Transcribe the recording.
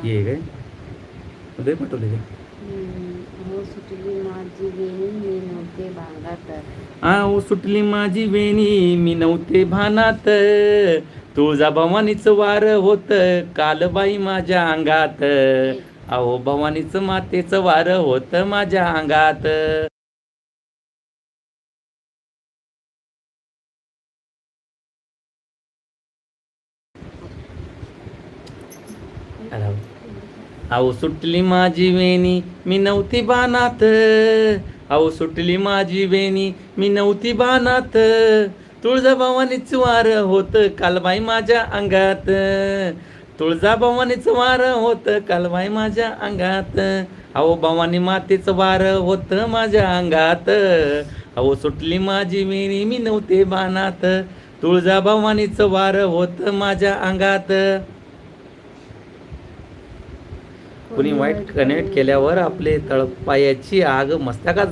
ये काय उदय पाठवले काय हो सुटली माझी वेणी मी नव्हते भांगात. ओ सुटली माझी वेणी मी नव्हते भानात. तुळजा भवानीचं वार होत कालबाई माझ्या अंगात. अहो भवानीचं मातेचं वार होत माझ्या अंगात. अहो सुटली माझी वेणी मी नव्हती बाणात. अहो सुटली माझी वेणी मी नव्हती बाणात. तुळजाभवानीच वार होत कालबाई माझ्या अंगात. तुळजाभवानीच वार होत कालबाई माझ्या अंगात. अहो भवानी मातेचं वार होत माझ्या अंगात. अहो सुटली माझी वेणी मी नव्हते बाणात. तुळजाभवानीचं वार होत माझ्या अंगात. कुणी वाईट कनेक्ट केल्यावर आपले तळपायाची आग मस्तकात